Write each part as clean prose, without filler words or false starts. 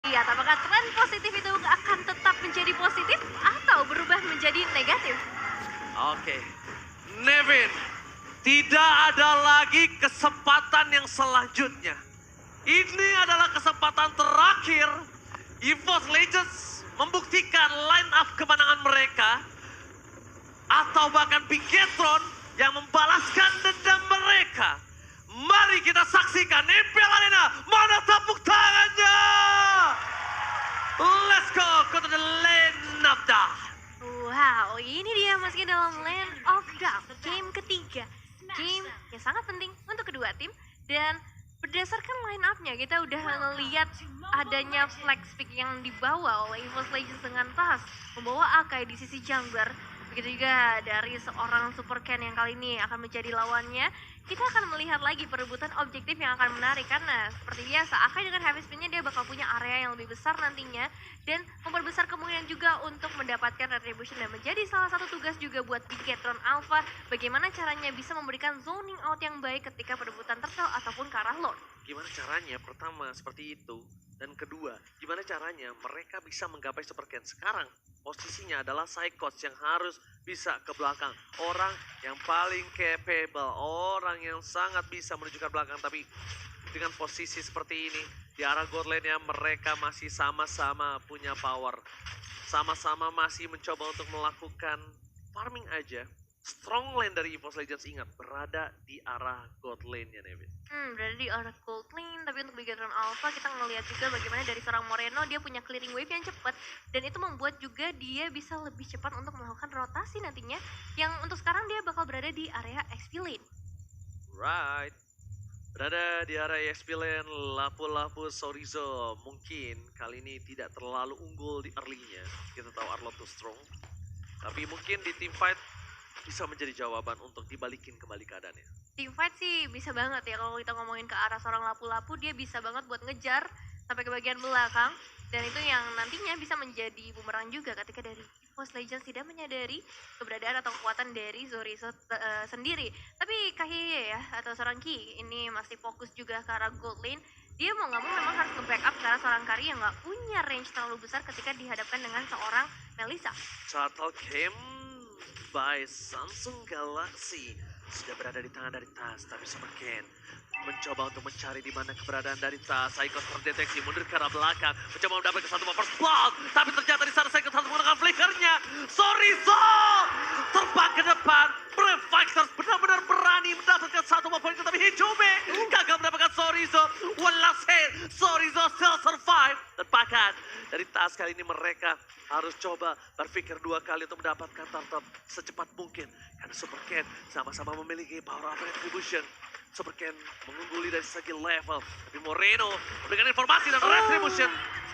Lihat apakah tren positif itu akan tetap menjadi positif atau berubah menjadi negatif? Oke. Nevin, tidak ada lagi kesempatan yang selanjutnya. Ini adalah kesempatan terakhir EVOS Legends membuktikan line up kemenangan mereka atau bahkan Bigetron yang membalaskan dendam mereka. Mari kita saksikan Impel Arena, mana tepuk tangannya? Let's go to the lane of death. Wow, ini dia masih dalam Land of Doubt, game ketiga. Game yang sangat penting untuk kedua tim dan berdasarkan line up-nya kita udah ngeliat adanya flag pick yang dibawa oleh EVOS Legends dengan tas membawa Akai di sisi jungler. Begitu juga dari seorang Super Ken yang kali ini akan menjadi lawannya. Kita akan melihat lagi perebutan objektif yang akan menarik karena seperti biasa Akai dengan heavy spin-nya dia bakal punya area yang lebih besar nantinya dan memperbesar kemungkinan juga untuk mendapatkan retribution dan menjadi salah satu tugas juga buat Bigetron Alpha bagaimana caranya bisa memberikan zoning out yang baik ketika perebutan turtle ataupun ke arah lord. Gimana caranya? Pertama seperti itu. Dan kedua, gimana caranya mereka bisa menggapai Super Ken sekarang? Posisinya adalah Psychos yang harus bisa ke belakang. Orang yang paling capable, orang yang sangat bisa menunjukkan belakang. Tapi dengan posisi seperti ini, di arah god lane-nya mereka masih sama-sama punya power. Sama-sama masih mencoba untuk melakukan farming aja. Strong lane dari EVOS Legends ingat berada di arah god lane-nya, Nevin. Berada di arah gold lane, tapi untuk Bigetron Alpha kita ngelihat juga bagaimana dari seorang Moreno dia punya clearing wave yang cepat dan itu membuat juga dia bisa lebih cepat untuk melakukan rotasi nantinya yang untuk sekarang dia bakal berada di area XP lane. Right. Berada di area EXP lane, Lapu-Lapu Sorizo mungkin kali ini tidak terlalu unggul di early-nya. Kita tahu Arlott too strong. Tapi mungkin di team fight bisa menjadi jawaban untuk dibalikin kembali keadaannya. Team fight sih bisa banget ya kalau kita ngomongin ke arah seorang Lapu-Lapu dia bisa banget buat ngejar sampai ke bagian belakang dan itu yang nantinya bisa menjadi bumerang juga ketika dari EVOS Legends tidak menyadari keberadaan atau kekuatan dari Zorizo sendiri. Tapi Kahiye ya atau seorang Ki ini masih fokus juga ke arah gold lane. Dia mau nggak mau memang harus nge-backup ke arah seorang Kari yang nggak punya range terlalu besar ketika dihadapkan dengan seorang Melissa. Turtle Cam by Samsung Galaxy sudah berada di tangan dari Tas, tapi Super Ken mencoba untuk mencari di mana keberadaan dari Tas. Psychos terdeteksi mundur ke arah belakang, mencoba mendapatkan satu first blood, tapi ternyata di sana Psychos harus menggunakan flickernya. Sorizo terbang ke depan, Brave Fighters benar-benar berani mendapatkan satu poin, tapi Hijome gagal mendapatkan Sorizo. One last hit, Sorizo still survive. Dan bahkan dari Tas kali ini mereka harus coba berpikir dua kali untuk mendapatkan turtle secepat mungkin. Karena Super Ken sama-sama memiliki power of retribution. Super Ken mengungguli dari segi level. Tapi Moreno memberikan informasi dan retribution.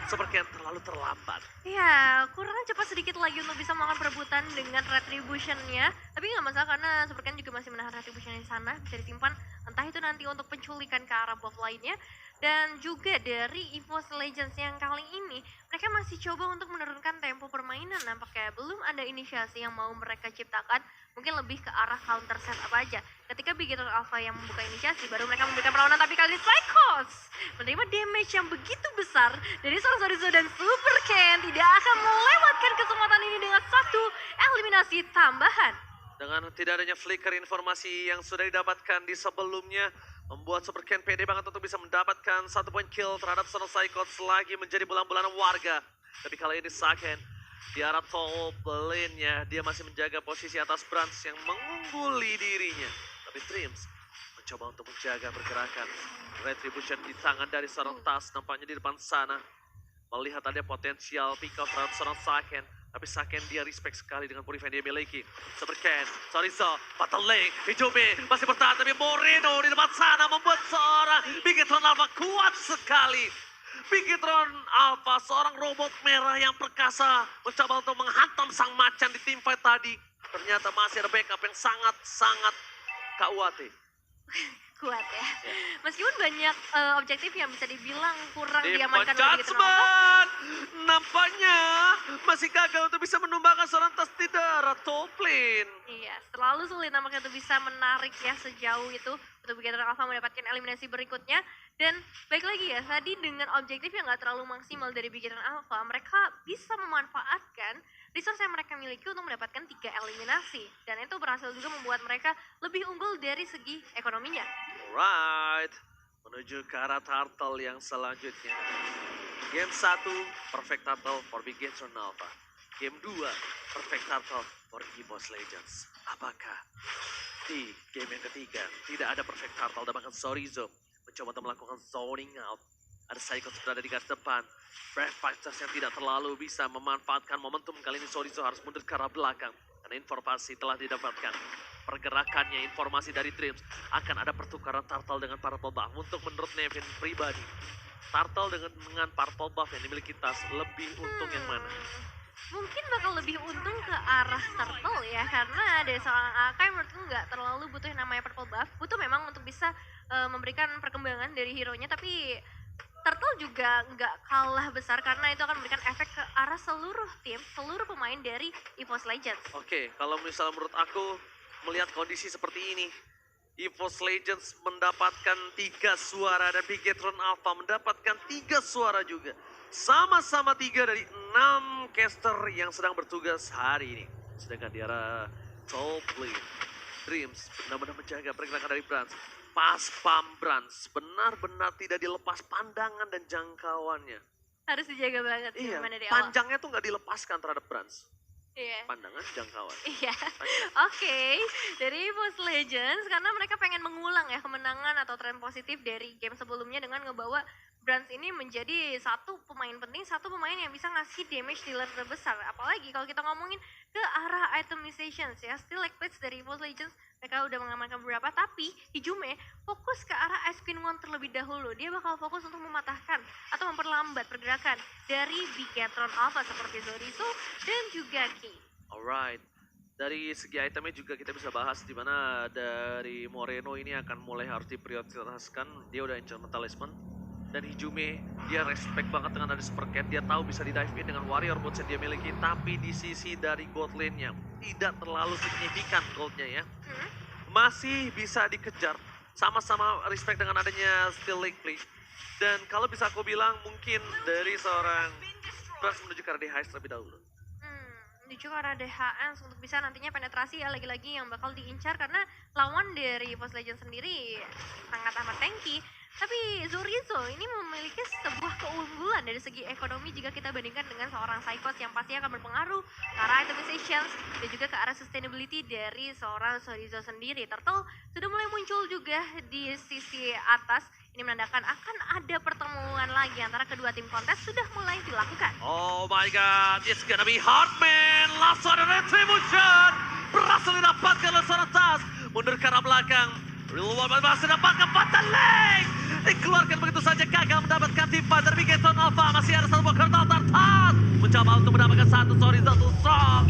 Super Ken terlalu terlambat. Ya, kurang cepat sedikit lagi untuk bisa melakukan perebutan dengan retribution-nya. Tapi nggak masalah karena Super Ken juga masih menahan retribution di sana. Bisa disimpan entah itu nanti untuk penculikan ke arah buff lainnya. Dan juga dari EVOS Legends yang kali ini, mereka masih coba untuk menurunkan tempo permainan. Nampaknya belum ada inisiasi yang mau mereka ciptakan, mungkin lebih ke arah counter setup aja. Ketika Bigetron Alpha yang membuka inisiasi, baru mereka memberikan perlawanan, tapi kali ini Psychos menerima damage yang begitu besar dari seorang Sorizo dan Super Ken tidak akan melewatkan kesempatan ini dengan satu eliminasi tambahan. Dengan tidak adanya flicker informasi yang sudah didapatkan di sebelumnya, membuat Super Ken pede banget untuk bisa mendapatkan satu poin kill terhadap seorang Psychos lagi menjadi bulan-bulanan warga. Tapi kali ini Saken di arah top lane-nya, dia masih menjaga posisi atas Brands yang mengungguli dirinya. Tapi Dreams mencoba untuk menjaga pergerakan. Retribution di tangan dari seorang Tas nampaknya di depan sana. Melihat ada potensial pick up terhadap seorang Saken. Tapi Saken dia respect sekali dengan purify yang dia miliki. Super Ken, Sorizo, battle lane, Hijome masih bertahan. Tapi Moreno di depan sana membuat seorang Bigetron Alpha kuat sekali. Bigetron Alpha, seorang robot merah yang perkasa, mencoba untuk menghantam sang macan di team fight tadi. Ternyata masih ada backup yang sangat-sangat KUAT. Kuat ya. Meskipun banyak objektif yang bisa dibilang kurang Demon diamankan oleh Bigetron Alpha. Judgment nampaknya masih gagal untuk bisa menumbangkan seorang Tas di darat. arah top lane. Iya, terlalu sulit nampaknya untuk bisa menarik ya sejauh itu untuk Bigetron Alpha mendapatkan eliminasi berikutnya. Dan baik lagi ya, tadi dengan objektif yang nggak terlalu maksimal dari Bigetron Alpha, mereka bisa memanfaatkan resource yang mereka miliki untuk mendapatkan 3 eliminasi. Dan itu berhasil juga membuat mereka lebih unggul dari segi ekonominya. Alright, menuju ke arah turtle yang selanjutnya. Game 1, perfect turtle for Bigetron Alpha. Game 2, perfect turtle for EVOS Legends. Apakah di game yang ketiga tidak ada perfect turtle dan bahkan Sorizo mencoba untuk melakukan zoning out. Ada Psycho berada di garis depan. Brave Fighters yang tidak terlalu bisa memanfaatkan momentum kali ini. Sorizo harus mundur ke arah belakang. Karena informasi telah didapatkan. Pergerakannya, informasi dari Dreams. Akan ada pertukaran turtle dengan Purple Buff. Untuk menurut Nevin pribadi, turtle dengan Purple Buff yang dimiliki Tas lebih untung yang mana? Mungkin bakal lebih untung ke arah turtle ya, karena dari seorang Akai menurutku nggak terlalu butuh yang namanya purple buff. Butuh memang untuk bisa memberikan perkembangan dari hero-nya, tapi turtle juga nggak kalah besar karena itu akan memberikan efek ke arah seluruh tim, seluruh pemain dari EVOS Legends. Oke, kalau misalnya menurut aku melihat kondisi seperti ini, EVOS Legends mendapatkan 3 suara dan Bigetron Alpha mendapatkan 3 suara juga. Sama-sama 3 dari 6 caster yang sedang bertugas hari ini. Sedangkan di arah top lane, Dreams benar-benar menjaga pergerakan dari Brans. Pas pam Brans benar-benar tidak dilepas pandangan dan jangkauannya. Harus dijaga banget Iya, dari awal. panjangnya tuh nggak dilepaskan terhadap Brans. Iya. Pandangan, jangkauan. Iya, oke. Dari EVOS Legends, karena mereka pengen mengulang ya kemenangan atau tren positif dari game sebelumnya dengan ngebawa Brans ini menjadi satu pemain penting, satu pemain yang bisa ngasih damage dealer terbesar. Apalagi kalau kita ngomongin ke arah itemizations ya, still like plates dari EVOS Legends, mereka udah mengamankan beberapa, tapi Hijume fokus ke arah Ice Queen One terlebih dahulu. Dia bakal fokus untuk mematahkan atau memperlambat pergerakan dari Bigetron Alpha seperti Zorizo dan juga Ki. Alright, dari segi itemnya juga kita bisa bahas di mana dari Moreno ini akan mulai harus diprioritaskan. Dia udah enchantment talisman. Dan Hijume, dia respect banget dengan ada super cat. Dia tahu bisa di-dive in dengan warrior boots yang dia miliki. Tapi di sisi dari gold lane-nya, tidak terlalu signifikan goldnya ya. Masih bisa dikejar. Sama-sama respect dengan adanya Still Lake Play. Dan kalau bisa aku bilang mungkin dari seorang Brans menuju ke arah DHS terlebih dahulu. Menuju ke arah DHS untuk bisa nantinya penetrasi ya, lagi-lagi yang bakal diincar karena lawan dari EVOS Legends sendiri sangat amat tanky. Tapi Zorizo ini memiliki sebuah keunggulan dari segi ekonomi jika kita bandingkan dengan seorang Psychos yang pasti akan berpengaruh ke arah itemizations dan juga ke arah sustainability dari seorang Zorizo sendiri. Turtle sudah mulai muncul juga di sisi atas. Ini menandakan akan ada pertemuan lagi antara kedua tim kontes sudah mulai dilakukan. Oh my god, it's gonna be hard man. Langsung ada retribution. Berhasil didapatkan oleh seorang Tas. Mundur ke arah belakang. Real World berhasil didapatkan Fatal Link. Dikeluarkan begitu saja, gagal mendapatkan timpa dari Bigetron Alpha. Masih ada satu buah kartal Tas. Mencoba untuk mendapatkan satu strong.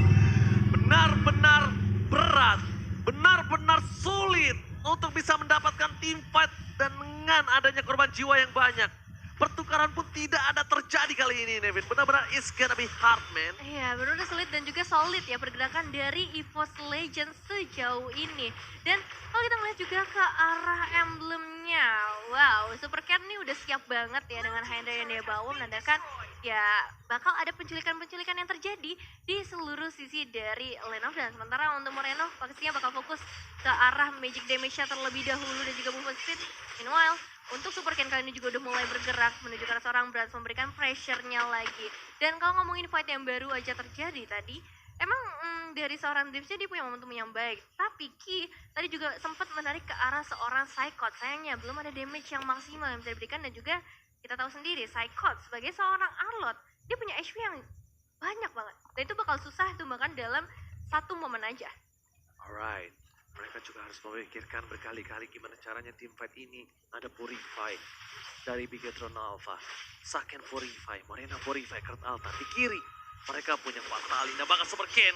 Benar-benar berat. Benar-benar sulit untuk bisa mendapatkan team fight dan dengan adanya korban jiwa yang banyak. Pertukaran pun tidak ada terjadi kali ini, Nevin. Benar-benar it's gonna be hard, man. Iya, benar-benar sulit dan juga solid ya pergerakan dari EVOS Legends sejauh ini. Dan kalau kita ngeliat juga ke arah emblemnya, wow, Super Cat ini udah siap banget ya dengan Hydra yang dia bawa, menandakan ya bakal ada penculikan-penculikan yang terjadi di seluruh sisi dari lane of. Dan sementara untuk Moreno pastinya bakal fokus ke arah magic damage-nya terlebih dahulu dan juga movement speed. Meanwhile, untuk Super Ken kali ini juga udah mulai bergerak menuju ke arah seorang Brans, memberikan pressure-nya lagi. Dan kalau ngomongin fight yang baru aja terjadi tadi, emang dari seorang Dreams-nya dia punya momentum yang baik. Tapi Ki tadi juga sempat menarik ke arah seorang Psychot. Sayangnya belum ada damage yang maksimal yang bisa diberikan, dan juga kita tahu sendiri Psychot sebagai seorang Arlot, dia punya HP yang banyak banget. Dan itu bakal susah tumbangkan dalam satu momen aja. Alright. Mereka juga harus memikirkan berkali-kali gimana caranya tim fight ini. Ada Purify dari Bigetron Alpha. Saken Purify, Morena Purify, Kurt Altar. Di kiri, mereka punya Fatali. Nah, bahkan Super Ken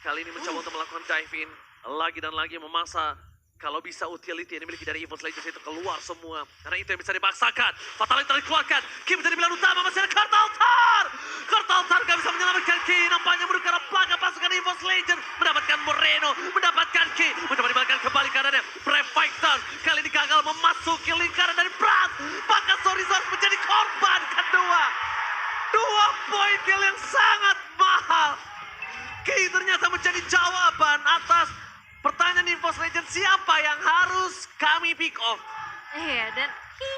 kali ini mencoba untuk melakukan dive in. Lagi dan lagi memaksa kalau bisa utility yang dimiliki dari EVOS Legends itu keluar semua. Karena itu yang bisa dipaksakan. Fatali dikeluarkan. Ki menjadi pilihan utama. Masih ada Kurt Altar. Kurt Altar gak bisa menyelamatkan Ki. Nampaknya menuju ke arah belakang pasukan EVOS Legends. poin kill yang sangat mahal. Ki ternyata menjadi jawaban atas pertanyaan EVOS Legends, siapa yang harus kami pick off. Iya, dan Ki,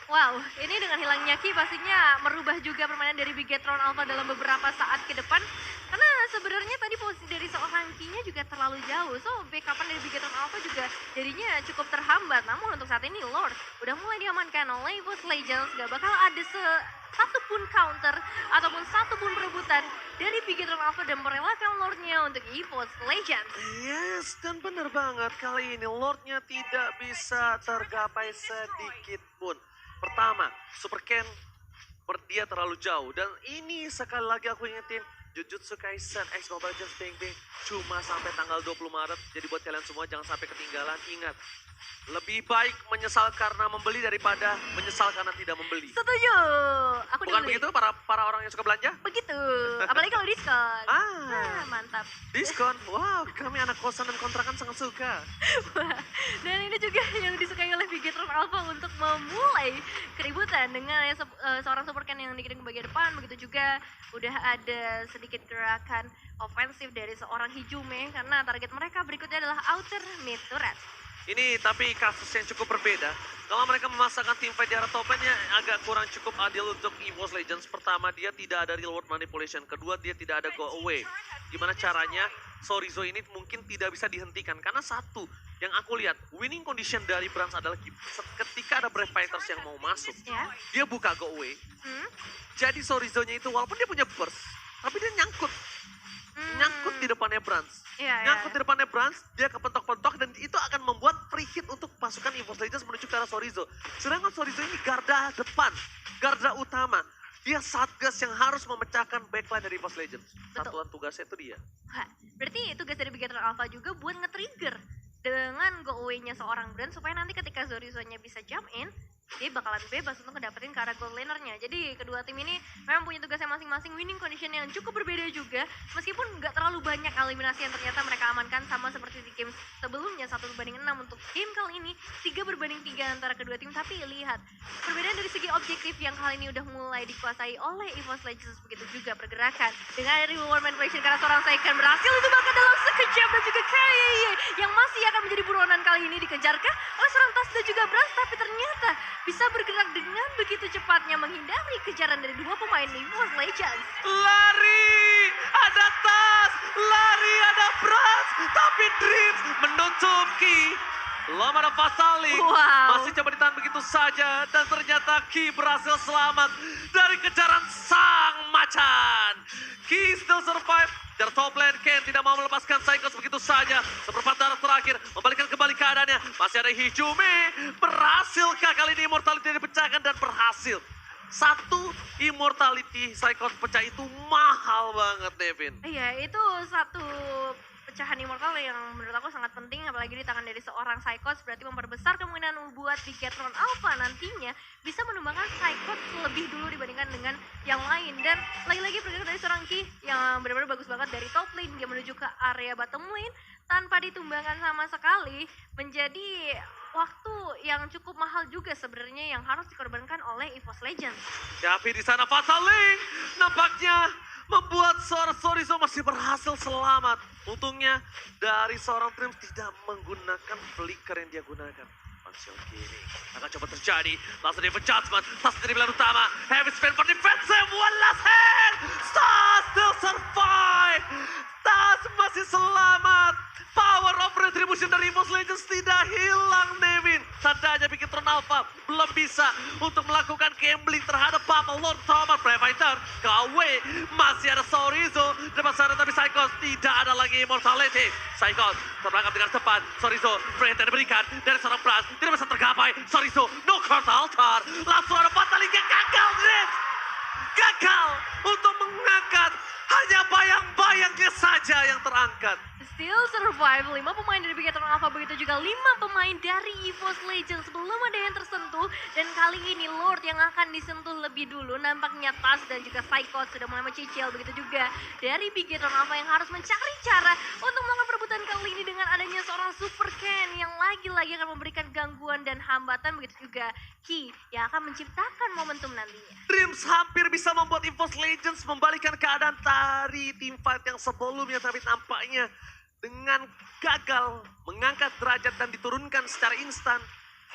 wow, ini dengan hilangnya Ki pastinya merubah juga permainan dari Bigetron Alpha dalam beberapa saat ke depan. Karena sebenarnya tadi posisi dari seorang Ki-nya juga terlalu jauh. So, backupan dari Bigetron Alpha juga jadinya cukup terhambat. Namun untuk saat ini Lord udah mulai diamankan oleh EVOS Legends. Gak bakal ada satu pun counter ataupun satu pun perebutan dari Bigetron Alpha dan merelakan Lordnya untuk EVOS Legends. Yes, dan benar banget kali ini Lordnya tidak bisa tergapai sedikit pun. Pertama, Super Ken dia terlalu jauh. Dan ini sekali lagi aku ingetin, Jujutsu Kaisen X Mobile Legends Bang Bang cuma sampai tanggal 20 Maret. Jadi buat kalian semua jangan sampai ketinggalan. Ingat, lebih baik menyesal karena membeli daripada menyesal karena tidak membeli. Setuju. Aku Bukan dibeli. begitu para orang yang suka belanja? Begitu. Apalagi kalau diskon. Ah, Mantap. diskon. Wow, kami anak kosan dan kontrakan sangat suka. Dan ini juga yang disukai oleh Bigetron Alpha untuk memulai keributan dengan seorang Super Ken yang dikirim ke bagian depan. Begitu juga udah ada sedikit gerakan ofensif dari seorang Hijume karena target mereka berikutnya adalah outer mid turret. Ini tapi kasus yang cukup berbeda. Kalau mereka memasangkan tim fight di arah top lane-nya agak kurang cukup adil untuk EVOS Legends. Pertama, dia tidak ada reward manipulation. Kedua, dia tidak ada go away. Gimana caranya Sorizo ini mungkin tidak bisa dihentikan. Karena satu, yang aku lihat, winning condition dari Brans adalah ketika ada Brave Fighters yang mau masuk, Ya. dia buka go away. Hmm? Jadi Sorizo-nya itu walaupun dia punya burst, tapi dia nyangkut di depannya Brans. Iya, Nyangkut iya. di depannya Brans, dia kepentok-pentok dan itu akan membuat free hit untuk pasukan EVOS Legends menuju ke arah Sorizo. Sedangkan Sorizo ini garda depan, garda utama. Dia Satgas yang harus memecahkan backline dari EVOS Legends. Betul. Satuan tugasnya itu dia. Wah, berarti tugas dari Bigetron Alpha juga buat nge-trigger dengan go away-nya seorang brand supaya nanti ketika Sorizo-nya bisa jump in, dia bakalan bebas untuk ngedapetin ke arah gold laner-nya. Jadi kedua tim ini memang punya tugasnya masing-masing, winning condition yang cukup berbeda juga. Meskipun nggak terlalu banyak eliminasi yang ternyata mereka amankan sama seperti di game sebelumnya 1/6. Untuk game kali ini 3/3 antara kedua tim. Tapi lihat, perbedaan dari segi objektif yang kali ini udah mulai dikuasai oleh EVOS Legends. Begitu juga pergerakan dengan dari reward manipulation karena seorang Saiken berhasil ditembakkan dalam sekejap dan juga KYY yang masih akan menjadi buronan kali ini dikejarkah oleh seorang Tas dan juga Brans, tapi ternyata bisa bergerak dengan begitu cepatnya menghindari kejaran dari dua pemain EVOS Legends. Lari, ada Tas, lari, ada Brans, tapi Dreams menutup Ki. Belum ada Fasali, Wow. masih coba ditahan begitu saja dan ternyata Ki berhasil selamat dari kejaran sang macan. Ki still survive. Dari top lane, Ken tidak mau melepaskan Psychos begitu saja. Seperempat darah terakhir, membalikkan kembali keadaannya. Masih ada Hijume, berhasilkah kali ini Immortality dipecahkan dan berhasil. Satu Immortality Psychos pecah itu mahal banget, Devin. Iya, itu satu pecahan immortal yang menurut aku sangat penting, apalagi di tangan dari seorang Psychos, berarti memperbesar kemungkinan buat Bigetron Alpha nantinya bisa menumbangkan Psychos lebih dulu dibandingkan dengan yang lain. Dan lagi-lagi pergerakan dari seorang Ki yang benar-benar bagus banget dari top lane, dia menuju ke area bottom lane tanpa ditumbangkan sama sekali, menjadi waktu yang cukup mahal juga sebenarnya yang harus dikorbankan oleh EVOS Legends. Tapi di sana Fasaling nampaknya membuat seorang Sorizo masih berhasil selamat. Untungnya dari seorang Dreams tidak menggunakan flicker yang dia gunakan. Pansel kiri akan coba terjadi. Langsung di adjustment. Tas dari pilihan utama. Heavy spin for defensive. One last hand. Stas still survive. Tas masih selamat. Power of retribution dari EVOS Legends tidak hilang, Devin. Tandanya Bigetron Alpha belum bisa untuk melakukan gambling terhadap Papa Lord Thomas Prefighter. KW masih ada Sorizo. Depan sana tapi Psychos tidak ada lagi Immortality. Psychos terperangkap dengan tepat. Sorizo perhatian diberikan dari seorang Brans. Tidak bisa tergapai. Sorizo no cross altar. Langsung ada Fatality gagal, Dreams. Gagal untuk mengangkat. Hanya bayang-bayangnya saja yang terangkat. still survive. 5 pemain dari Bigetron Alpha, begitu juga 5 pemain dari EVOS Legends. Belum ada yang tersentuh, dan kali ini Lord yang akan disentuh lebih dulu. Nampaknya Tas dan juga Psycho sudah mulai mencicil. Begitu juga dari Bigetron Alpha yang harus mencari cara untuk melakukan perebutan kali ini dengan adanya seorang Super Ken yang lagi-lagi akan memberikan gangguan dan hambatan. Begitu juga Ki yang akan menciptakan momentum nantinya. Dreams hampir bisa membuat EVOS Legends membalikan keadaan dari tim fight yang sebelumnya, tapi nampaknya dengan gagal mengangkat derajat dan diturunkan secara instan,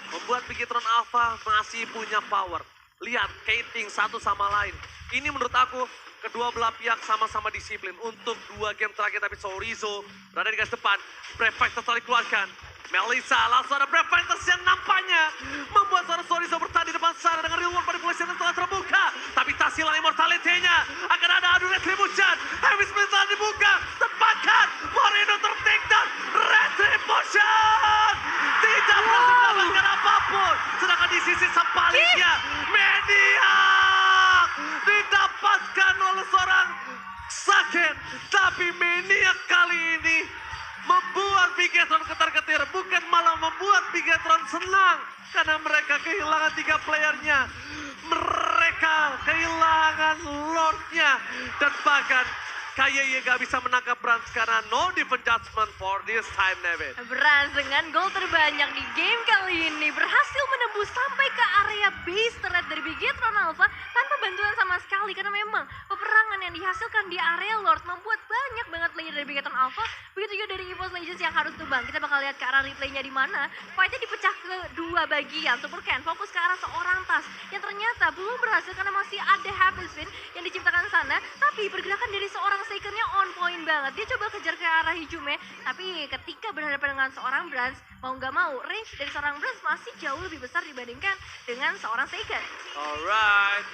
membuat Bigetron Alpha masih punya power. Lihat, Kating satu sama lain. Ini menurut aku kedua belah pihak sama-sama disiplin untuk 2 game terakhir, tapi Sorizo berada di garis depan. Brave Fighters telah dikeluarkan. Melissa langsung ada Brave Fighters yang nampaknya membuat seorang Sorizo bertahan di depan sana dengan real world manipulation yang telah terbuka. Tapi tak hilang immortality-nya. Akan ada adu retribution. Heavy Split telah dibuka. Tepakan. Moreno ter-takedown. Retribution. Tidak berhasil mendapatkan apapun. Sedangkan di sisi sebaliknya, Maniac didapatkan oleh seorang Saken. Tapi Maniac kali ini membuat Bigetron ketar-ketir, bukan malah membuat Bigetron senang. Karena mereka kehilangan 3 playernya. Mereka kehilangan Lordnya. Dan bahkan Kayeye gak bisa menangkap Brans karena no defense judgment for this time, Nevin. Brans dengan gol terbanyak di game kali ini berhasil menembus sampai ke area base turret dari Bigetron Alpha tanpa bantuan sama sekali, karena memang peperangan yang dihasilkan di area Lord membuat banyak banget player dari Bigetron Alpha, begitu juga dari EVOS Legends yang harus tumbang. Kita bakal lihat ke arah replaynya di mana fightnya dipecah ke 2 bagian. Super Ken fokus ke arah seorang Tas yang ternyata belum berhasil karena masih ada happy spin yang diciptakan sana, tapi pergerakan dari seorang Seikennya on point banget. Dia coba kejar ke arah Hijume, tapi ketika berhadapan dengan seorang Brans, mau nggak mau range dari seorang Brans masih jauh lebih besar dibandingkan dengan seorang Seiken. Alright,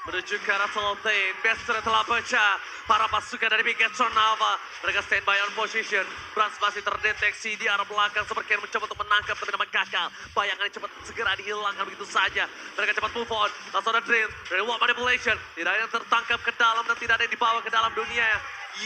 menuju ke arah Soul Plane. Bester telah pecah. Para pasukan dari Bigetron Alpha, mereka standby on position. Brans masih terdeteksi di arah belakang. Super Ken mencoba untuk menangkap, tapi namanya gagal. Bayangannya cepat segera dihilangkan begitu saja. Mereka cepat move on. Langsung ada Dream, reward manipulation. Tidak ada yang tertangkap ke dalam dan tidak ada yang dibawa ke dalam dunia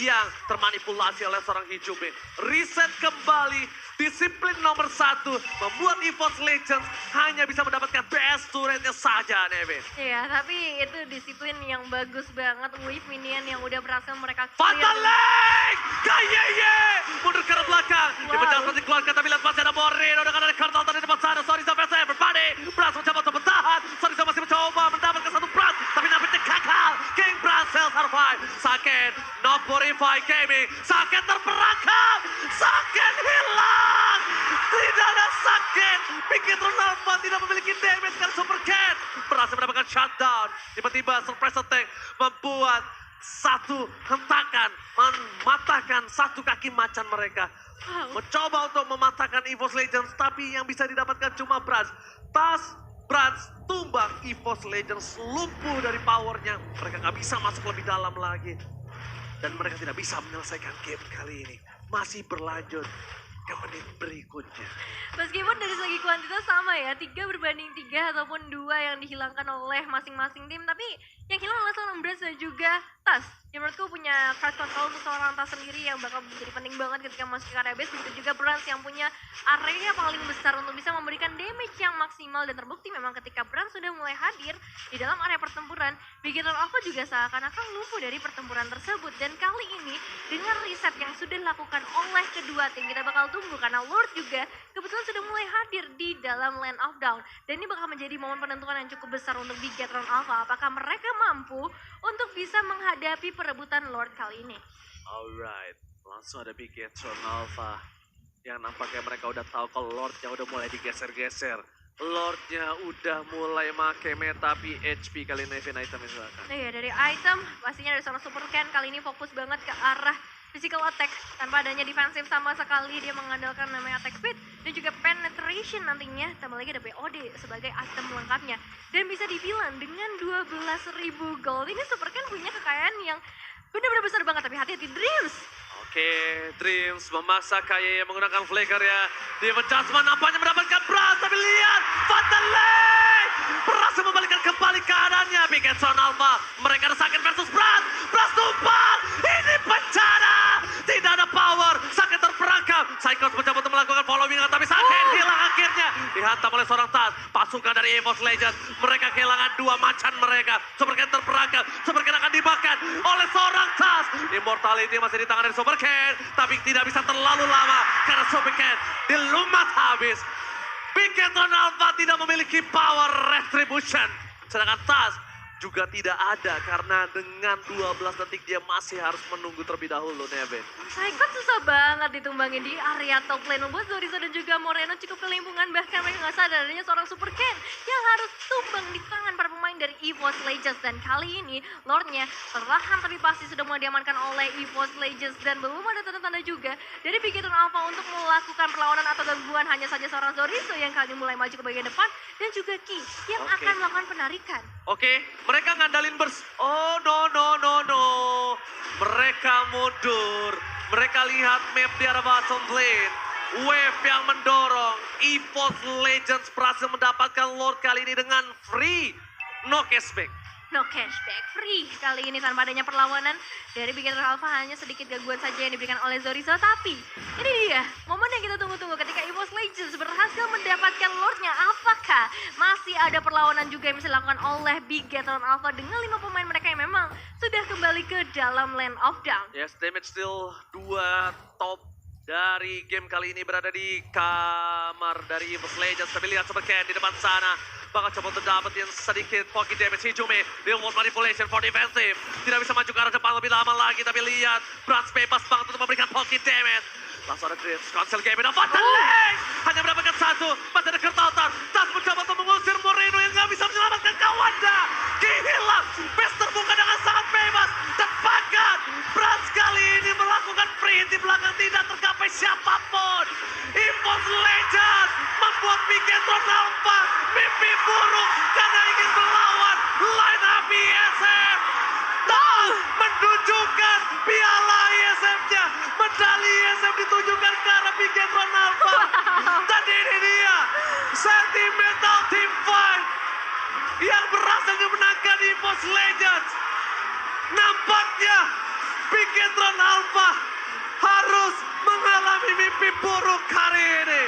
yang termanipulasi oleh seorang Hijume. Reset kembali. Disiplin nomor 1 membuat EVOS Legends hanya bisa mendapatkan best turretnya saja, Nevin. Iya, tapi itu disiplin yang bagus banget. Wave minion yang udah berhasil mereka Fatal Link! Kayeye! Mundur ke arah belakang. Dia mencoba untuk dikeluarkan, tapi lihat masih ada Moreno dengan ada kartal tadi depan sana. Sorizo versus everybody. Brans mencoba untuk bertahan. Sorizo masih mencoba mendapatkan satu Brans, tapi nampaknya gagal. King Brans survive. Saken, not purify gaming. Saken terperangkap. Saken hilang. Tidak ada Saken. Bigetron Alpha tidak memiliki damage karena Super Ken berhasil mendapatkan shutdown. Tiba-tiba surprise attack membuat satu hentakan mematahkan satu kaki macan mereka. Mencoba untuk mematahkan EVOS Legends, tapi yang bisa didapatkan cuma Brans. Tas Brans tumbang, EVOS Legends lumpuh dari powernya. Mereka nggak bisa masuk lebih dalam lagi. Dan mereka tidak bisa menyelesaikan game kali ini. Masih berlanjut ke menit berikutnya. Meskipun dari segi kuantitas sama ya, 3 berbanding 3 ataupun 2 yang dihilangkan oleh masing-masing tim, tapi yang hilang adalah seorang Brans dan juga Tas. Yang menurutku punya card control untuk seorang Tas sendiri yang bakal menjadi penting banget ketika masuk ke area base. Begitu juga Brans yang punya area paling besar untuk bisa memberikan damage yang maksimal, dan terbukti memang ketika Brans sudah mulai hadir di dalam area pertempuran, Bigetron Alpha juga seakan-akan lumpuh dari pertempuran tersebut. Dan kali ini dengan reset yang sudah dilakukan oleh kedua tim, kita bakal tunggu karena Lord juga kebetulan sudah mulai hadir di dalam Land of Dawn. Dan ini bakal menjadi momen penentuan yang cukup besar untuk Bigetron Alpha. Apakah mereka mampu untuk bisa menghadapi perebutan Lord kali ini? Alright, langsung ada Bigetron Alpha yang nampaknya mereka udah tahu kalau Lordnya udah mulai digeser-geser. Lordnya udah mulai make meta HP kali ini, Nevin, item misalkan. Iya, dari item pastinya dari seorang Super Ken kali ini fokus banget ke arah physical attack tanpa adanya defensif sama sekali. Dia mengandalkan namanya attack speed dan juga penetration nantinya, tambah lagi ada BOD sebagai item lengkapnya. Dan bisa dibilang dengan 12.000 gold ini Super Ken punya kekayaan yang benar-benar besar banget, tapi hati-hati Dreams. Oke, Dreams memaksa Kayeye menggunakan flicker ya. Dia menjudgment nampaknya mendapatkan Brans, tapi lihat Fatal Link berhasil membalikkan kembali keadaannya. Bigetron Alpha, mereka ada Saken versus Brans. Brans tumpang, ini bencana. Tidak ada power, Saken oleh seorang Tas. Pasukan dari EVOS Legends. Mereka kehilangan dua macan mereka. Superken terperangkap. Superken akan dimakan oleh seorang Tas. Immortality masih di tangan dari Superken. Tapi tidak bisa terlalu lama. Karena Superken dilumat habis. Bigetron Alpha tidak memiliki power retribution. Sedangkan Tas juga tidak ada karena dengan 12 detik dia masih harus menunggu terlebih dahulu, Neve. Psycho susah banget ditumbangin di area top lane. Membuat Zorizo dan juga Moreno cukup kelimpungan. Bahkan mereka nggak sadar adanya seorang Super Ken yang harus tumbang di tangan para pemain dari EVOS Legends. Dan kali ini Lordnya perlahan tapi pasti sudah mulai diamankan oleh EVOS Legends. Dan belum ada tanda-tanda juga dari Bigetron Alpha untuk melakukan perlawanan atau gangguan. Hanya saja seorang Zorizo yang kali ini mulai maju ke bagian depan. Dan juga Ki yang akan melakukan penarikan. Oke, mereka ngandalin burst. Oh no. Mereka mundur. Mereka lihat map di arah bottom lane. Wave yang mendorong. EVOS Legends berhasil mendapatkan Lord kali ini dengan free. No cashback. No cashback, free kali ini tanpa adanya perlawanan dari Bigetron Alpha. Hanya sedikit gangguan saja yang diberikan oleh Zorizo. Tapi ini dia momen yang kita tunggu-tunggu ketika EVOS Legends berhasil mendapatkan Lordnya. Apakah masih ada perlawanan juga yang bisa dilakukan oleh Bigetron Alpha dengan 5 pemain mereka yang memang sudah kembali ke dalam Land of Dawn? Yes, damage still 2 top dari game kali ini berada di kamar dari EVOS Legends. Tapi lihat Superken di depan sana. Bakal coba untuk dapetin sedikit pocket damage. Hijumi, dia want manipulation for defensive. Tidak bisa maju ke arah depan lebih lama lagi. Tapi lihat, Brans bebas banget untuk memberikan pocket damage. Langsung ada Griffs, cancel game in Fatal Lane. Hanya mendapatkan satu, masih ada Kertautan. Tas mencoba untuk mengusir Moreno yang nggak bisa menyelamatkan kawannya. Hilang, base terbuka dengan sangat bebas. Tepakan, Brans kali ini melakukan free di belakang tidak tergapai siapapun. EVOS Legends membuat Bigetron Alpha mimpi buruk karena ingin melawan line up ISM. Menunjukkan piala ISM-nya, medali ISM ditujukan ke arah Bigetron Alpha. Dan ini dia, sentimental team fight yang berhasil dimenangkan EVOS Legends. Nampaknya Bigetron Alpha harus mengalami mimpi buruk hari ini.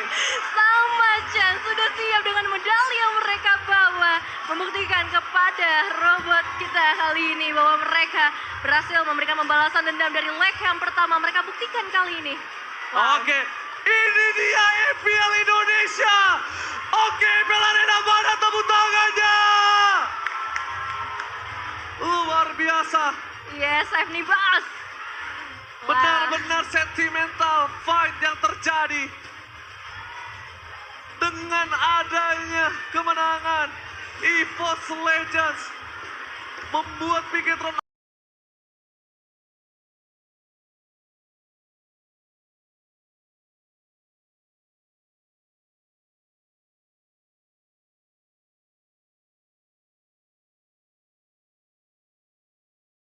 Sama Chan sudah siap dengan medali yang mereka bawa. Membuktikan kepada robot kita kali ini bahwa mereka berhasil memberikan pembalasan dendam dari leg yang pertama. Mereka buktikan kali ini. Wow. Oke, ini dia EPL Indonesia. Oke, EPL Arena, mana tepuk tangannya? Luar biasa. Yes, Nih Bas. Benar-benar sentimental fight yang terjadi. Dengan adanya kemenangan, EVOS Legends membuat Bigetron